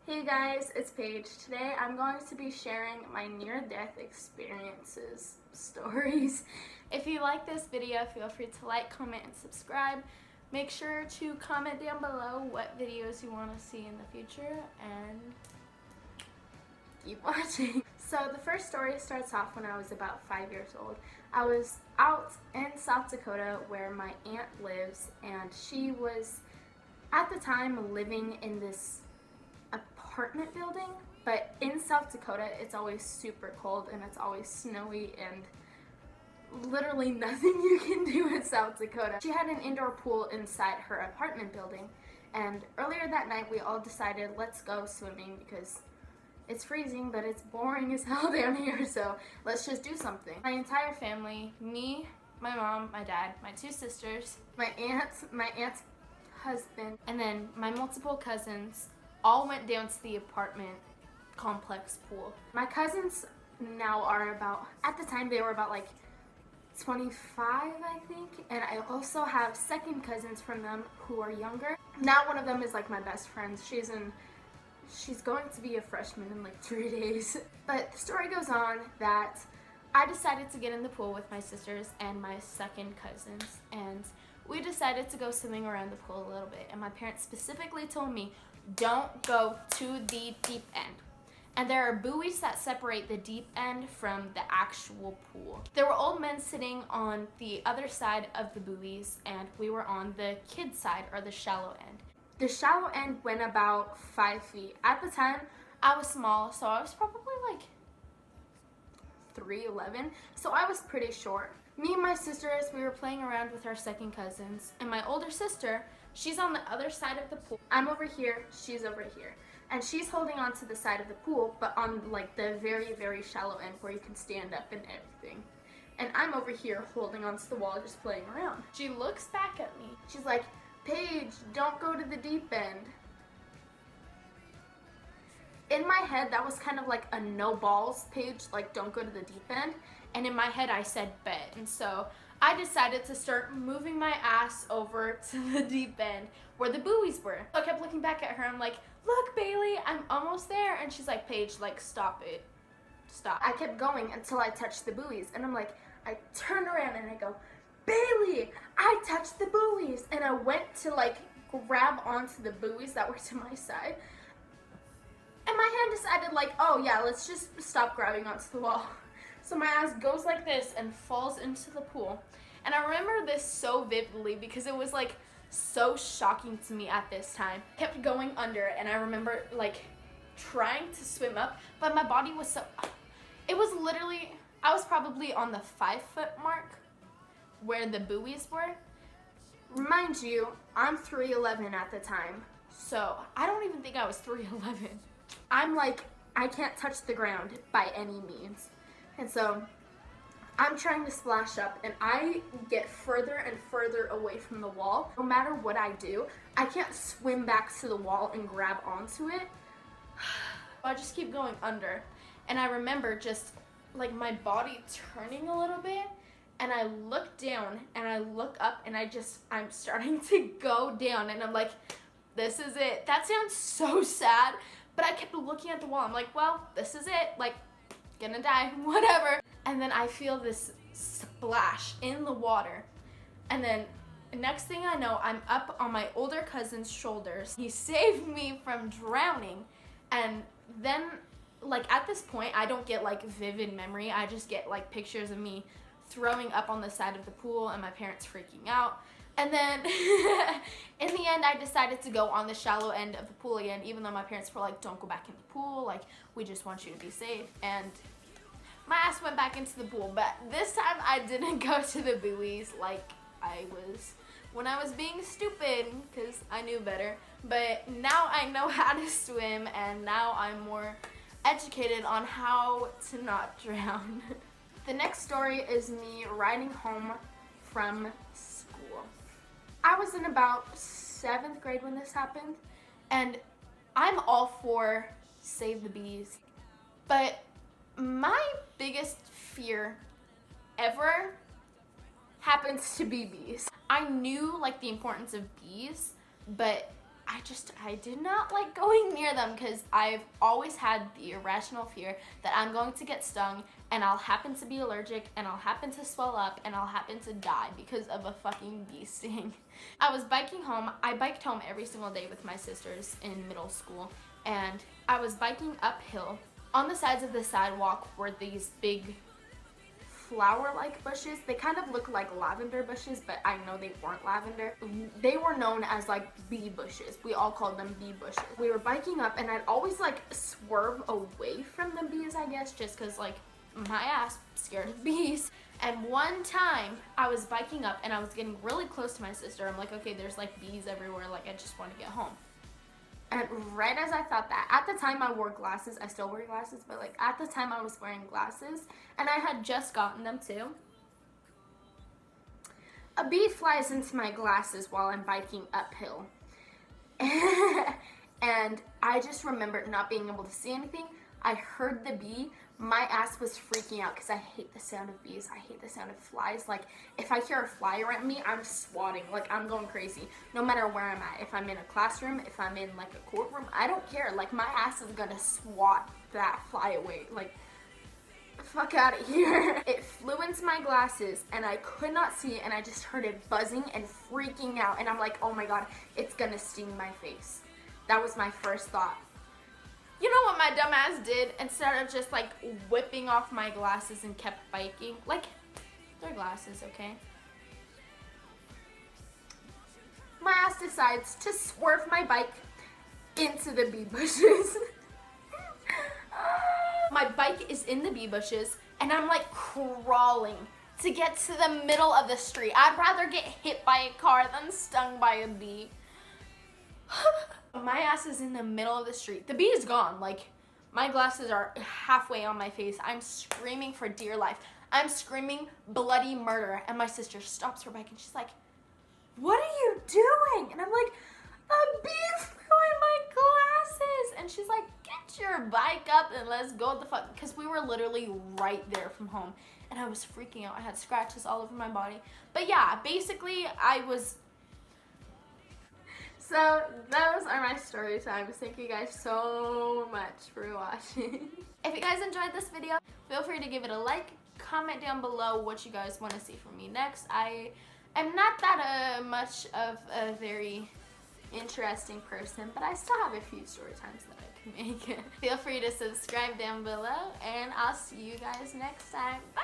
Hey guys, it's Paige. Today I'm going to be sharing my near-death experiences stories. If you like this video, feel free to like, comment, and subscribe. Make sure to comment down below what videos you want to see in the future and keep watching. So the first story starts off when I was about 5 years old. I was out in South Dakota where my aunt lives, and she was at the time living in this apartment building, but in South Dakota it's always super cold and it's always snowy and literally nothing you can do in South Dakota. She had an indoor pool inside her apartment building, and earlier that night we all decided let's go swimming because it's freezing but it's boring as hell down here, so let's just do something. My entire family, me, my mom, my dad, my two sisters, my aunt's husband, and then my multiple cousins all went down to the apartment complex pool. My cousins now are about, at the time they were about like 25 I think, and I also have second cousins from them who are younger. Now one of them is like my best friend. She's going to be a freshman in like 3 days. But the story goes on that I decided to get in the pool with my sisters and my second cousins, and we decided to go swimming around the pool a little bit, and my parents specifically told me don't go to the deep end. And there are buoys that separate the deep end from the actual pool. There were old men sitting on the other side of the buoys, and we were on the kid side, or the shallow end. The shallow end went about 5 feet. At the time, I was small, so I was probably like 3'11", so I was pretty short. Me and my sisters, we were playing around with our second cousins, and my older sister, she's on the other side of the pool. I'm over here, she's over here. And she's holding on to the side of the pool, but on like the very, very shallow end where you can stand up and everything. And I'm over here holding onto the wall just playing around. She looks back at me. She's like, Paige, don't go to the deep end. In my head, that was kind of like a no balls, Paige, like don't go to the deep end. And in my head, I said bet. And so I decided to start moving my ass over to the deep end where the buoys were. I kept looking back at her. I'm like, look, Bailey, I'm almost there. And she's like, Paige, like, stop it. Stop. I kept going until I touched the buoys. And I'm like, I turned around and I go, Bailey, I touched the buoys. And I went to like grab onto the buoys that were to my side. And my hand decided like, oh yeah, let's just stop grabbing onto the wall. So my ass goes like this and falls into the pool. And I remember this so vividly because it was like so shocking to me at this time. I kept going under, and I remember like trying to swim up, but my body was so, it was literally, I was probably on the 5 foot mark where the buoys were. Mind you, I'm 3'11" at the time, so I don't even think I was 3'11". I'm like, I can't touch the ground by any means. And so I'm trying to splash up, and I get further and further away from the wall. No matter what I do, I can't swim back to the wall and grab onto it. I just keep going under. And I remember just like my body turning a little bit, and I look down and I look up, and I'm starting to go down, and I'm like, this is it. That sounds so sad, but I kept looking at the wall. I'm like, well, this is it. Like, gonna die, whatever. And then I feel this splash in the water, and then next thing I know, I'm up on my older cousin's shoulders. He saved me from drowning. And then like at this point, I don't get like vivid memory, I just get like pictures of me throwing up on the side of the pool and my parents freaking out. And then in the end, I decided to go on the shallow end of the pool again, even though my parents were like, don't go back in the pool, like we just want you to be safe. And my ass went back into the pool, but this time I didn't go to the buoys like I was when I was being stupid, because I knew better. But now I know how to swim, and now I'm more educated on how to not drown. The next story is me riding home from school. I was in about 7th grade when this happened, and I'm all for save the bees, but my biggest fear ever happens to be bees. I knew like the importance of bees, but I did not like going near them because I've always had the irrational fear that I'm going to get stung and I'll happen to be allergic and I'll happen to swell up and I'll happen to die because of a fucking bee sting. I was biking home. I biked home every single day with my sisters in middle school, and I was biking uphill. On the sides of the sidewalk were these big flower-like bushes. They kind of look like lavender bushes, but I know they weren't lavender. They were known as like bee bushes. We all called them bee bushes. We were biking up and I'd always like swerve away from the bees, I guess, just because like my ass scared of bees. And one time I was biking up and I was getting really close to my sister. I'm like, okay, there's like bees everywhere, like I just want to get home. And right as I thought that, at the time I wore glasses. I still wear glasses, but like at the time I was wearing glasses and I had just gotten them too. A bee flies into my glasses while I'm biking uphill. And I just remember not being able to see anything. I heard the bee. My ass was freaking out because I hate the sound of bees. I hate the sound of flies. Like, if I hear a fly around me, I'm swatting. Like, I'm going crazy. No matter where I'm at. If I'm in a classroom, if I'm in, like, a courtroom, I don't care. Like, my ass is gonna swat that fly away. Like, fuck out of here. It flew into my glasses, and I could not see it, and I just heard it buzzing and freaking out. And I'm like, oh my god, it's gonna sting my face. That was my first thought. You know what my dumb ass did? Instead of just like whipping off my glasses and kept biking, like, they're glasses, okay? My ass decides to swerve my bike into the bee bushes. My bike is in the bee bushes and I'm like crawling to get to the middle of the street. I'd rather get hit by a car than stung by a bee. My ass is in the middle of the street. The bee is gone. Like, my glasses are halfway on my face. I'm screaming for dear life. I'm screaming bloody murder. And my sister stops her bike and she's like, what are you doing? And I'm like, a bee flew in my glasses. And she's like, get your bike up and let's go. What the fuck? Because we were literally right there from home. And I was freaking out. I had scratches all over my body. But yeah, basically I was... So those are my story times. Thank you guys so much for watching. If you guys enjoyed this video, feel free to give it a like. Comment down below what you guys want to see from me next. I am not that much of a very interesting person, but I still have a few story times that I can make. Feel free to subscribe down below, and I'll see you guys next time. Bye!